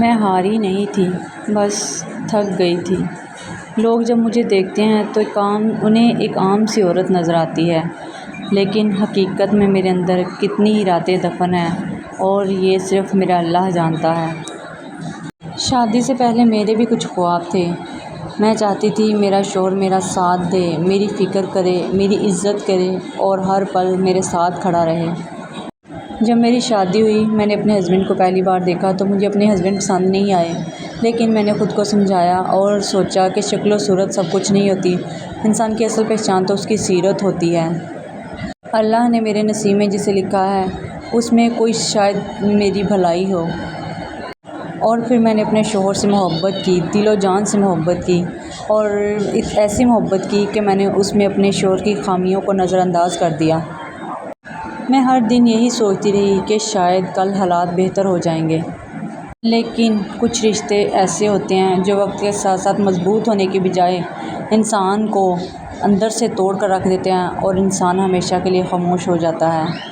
میں ہاری نہیں تھی، بس تھک گئی تھی۔ لوگ جب مجھے دیکھتے ہیں تو انہیں ایک عام سی عورت نظر آتی ہے، لیکن حقیقت میں میرے اندر کتنی ہی راتیں دفن ہیں اور یہ صرف میرا اللہ جانتا ہے۔ شادی سے پہلے میرے بھی کچھ خواب تھے۔ میں چاہتی تھی میرا شوہر میرا ساتھ دے، میری فکر کرے، میری عزت کرے اور ہر پل میرے ساتھ کھڑا رہے۔ جب میری شادی ہوئی، میں نے اپنے ہسبینڈ کو پہلی بار دیکھا تو مجھے اپنے ہسبینڈ پسند نہیں آئے، لیکن میں نے خود کو سمجھایا اور سوچا کہ شکل و صورت سب کچھ نہیں ہوتی، انسان کی اصل پہچان تو اس کی سیرت ہوتی ہے۔ اللہ نے میرے نصیب میں جسے لکھا ہے اس میں کوئی شاید میری بھلائی ہو۔ اور پھر میں نے اپنے شوہر سے محبت کی، دل و جان سے محبت کی، اور ایسی محبت کی کہ میں نے اس میں اپنے شوہر کی خامیوں کو نظر انداز کر دیا۔ میں ہر دن یہی سوچتی رہی کہ شاید کل حالات بہتر ہو جائیں گے، لیکن کچھ رشتے ایسے ہوتے ہیں جو وقت کے ساتھ ساتھ مضبوط ہونے کی بجائے انسان کو اندر سے توڑ کر رکھ دیتے ہیں اور انسان ہمیشہ کے لیے خاموش ہو جاتا ہے۔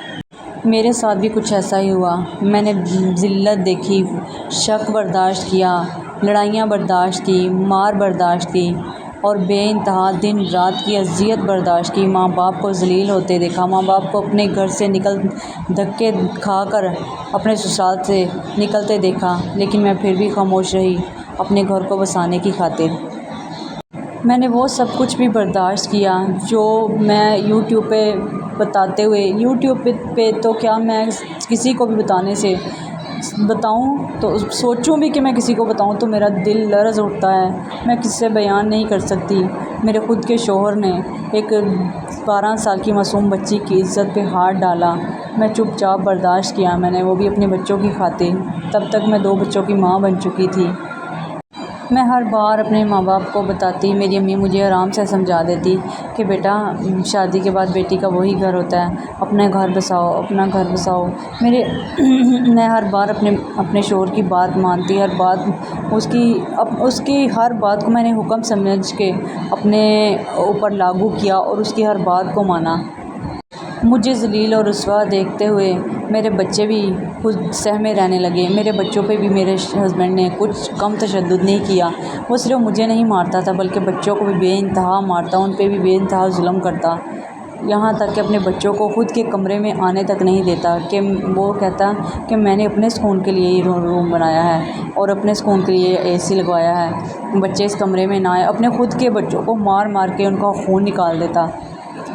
میرے ساتھ بھی کچھ ایسا ہی ہوا۔ میں نے ذلت دیکھی، شک برداشت کیا، لڑائیاں برداشت کی، مار برداشت کی اور بے انتہا دن رات کی اذیت برداشت کی۔ ماں باپ کو ذلیل ہوتے دیکھا، ماں باپ کو اپنے گھر سے دھکے کھا کر اپنے سسرال سے نکلتے دیکھا، لیکن میں پھر بھی خاموش رہی اپنے گھر کو بسانے کی خاطر۔ میں نے وہ سب کچھ بھی برداشت کیا جو میں یوٹیوب پہ بتاتے ہوئے، یوٹیوب پہ تو کیا، میں کسی کو بھی بتاؤں تو سوچوں بھی کہ میں کسی کو بتاؤں تو میرا دل لرز اٹھتا ہے، میں کسی سے بیان نہیں کر سکتی۔ میرے خود کے شوہر نے ایک 12 سال کی معصوم بچی کی عزت پہ ہاتھ ڈالا، میں چپ چاپ برداشت کیا، میں نے وہ بھی اپنے بچوں کی خاطر۔ تب تک میں 2 بچوں کی ماں بن چکی تھی۔ میں ہر بار اپنے ماں باپ کو بتاتی، میری امی مجھے آرام سے سمجھا دیتی کہ بیٹا شادی کے بعد بیٹی کا وہی گھر ہوتا ہے، اپنا گھر بساؤ، اپنا گھر بساؤ۔ میں ہر بار اپنے شوہر کی بات مانتی، ہر بات اس کی ہر بات کو میں نے حکم سمجھ کے اپنے اوپر لاگو کیا اور اس کی ہر بات کو مانا۔ مجھے ذلیل اور رسوا دیکھتے ہوئے میرے بچے بھی خود سہمے رہنے لگے۔ میرے بچوں پہ بھی میرے ہسبینڈ نے کچھ کم تشدد نہیں کیا، وہ صرف مجھے نہیں مارتا تھا بلکہ بچوں کو بھی بے انتہا مارتا، ان پہ بھی بے انتہا ظلم کرتا، یہاں تک کہ اپنے بچوں کو خود کے کمرے میں آنے تک نہیں دیتا، کہ وہ کہتا کہ میں نے اپنے سکون کے لیے ہی روم بنایا ہے اور اپنے سکون کے لیے اے سی لگوایا ہے، بچے اس کمرے میں نہ آئے۔ اپنے خود کے بچوں کو مار مار کے ان کا خون نکال دیتا۔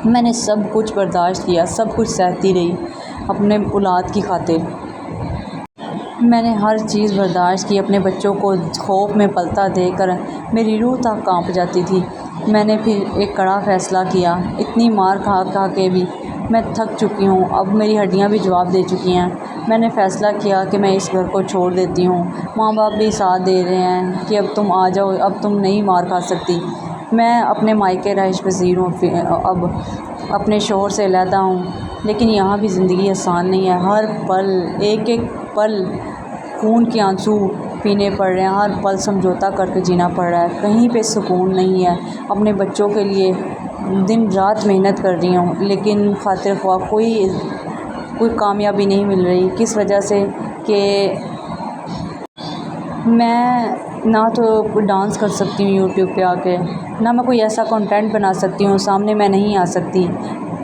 میں نے سب کچھ برداشت کیا، سب کچھ سہتی رہی اپنے اولاد کی خاطر۔ میں نے ہر چیز برداشت کی، اپنے بچوں کو خوف میں پلتا دیکھ کر میری روح تک کانپ جاتی تھی۔ میں نے پھر ایک کڑا فیصلہ کیا، اتنی مار کھا کھا کے بھی میں تھک چکی ہوں، اب میری ہڈیاں بھی جواب دے چکی ہیں۔ میں نے فیصلہ کیا کہ میں اس گھر کو چھوڑ دیتی ہوں، ماں باپ بھی ساتھ دے رہے ہیں کہ اب تم آ جاؤ، اب تم نہیں مار کھا سکتی۔ میں اپنے مائکے رہائش پذیر ہوں، اب اپنے شوہر سے علیحدہ ہوں، لیکن یہاں بھی زندگی آسان نہیں ہے۔ ہر پل، ایک ایک پل خون کے آنسو پینے پڑ رہے ہیں، ہر پل سمجھوتا کر کے جینا پڑ رہا ہے، کہیں پہ سکون نہیں ہے۔ اپنے بچوں کے لیے دن رات محنت کر رہی ہوں، لیکن خاطر خواہ کوئی کامیابی نہیں مل رہی۔ کس وجہ سے کہ میں نہ تو ڈانس کر سکتی ہوں یوٹیوب پہ آ کے، نہ میں کوئی ایسا کنٹینٹ بنا سکتی ہوں، سامنے میں نہیں آ سکتی،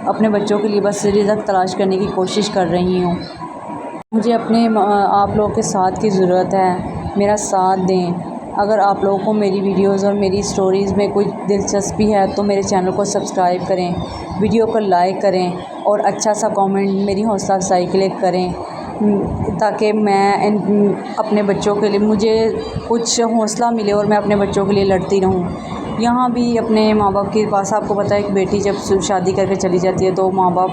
اپنے بچوں کے لیے بس رزق تلاش کرنے کی کوشش کر رہی ہوں۔ مجھے اپنے آپ لوگوں کے ساتھ کی ضرورت ہے، میرا ساتھ دیں۔ اگر آپ لوگوں کو میری ویڈیوز اور میری سٹوریز میں کوئی دلچسپی ہے تو میرے چینل کو سبسکرائب کریں، ویڈیو کو لائک کریں اور اچھا سا کامنٹ میری حوصلہ افزائی کے لیے کریں، تاکہ میں اپنے بچوں کے لیے مجھے کچھ حوصلہ ملے اور میں اپنے بچوں کے لیے لڑتی رہوں۔ یہاں بھی اپنے ماں باپ کے پاس، آپ کو پتہ ہے ایک بیٹی جب شادی کر کے چلی جاتی ہے تو ماں باپ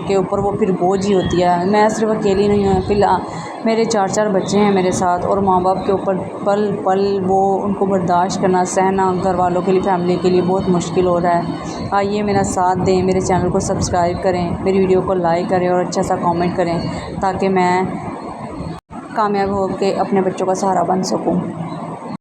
کے اوپر وہ پھر بوجھ ہی ہوتی ہے۔ میں صرف اکیلی نہیں ہوں، پھر میرے 4 بچے ہیں میرے ساتھ، اور ماں باپ کے اوپر پل پل وہ ان کو برداشت کرنا، سہنا گھر والوں کے لیے، فیملی کے لیے بہت مشکل ہو رہا ہے۔ آئیے میرا ساتھ دیں، میرے چینل کو سبسکرائب کریں، میری ویڈیو کو لائک کریں اور اچھا سا کامنٹ کریں، تاکہ میں کامیاب ہو کے اپنے بچوں کا سہارا بن سکوں۔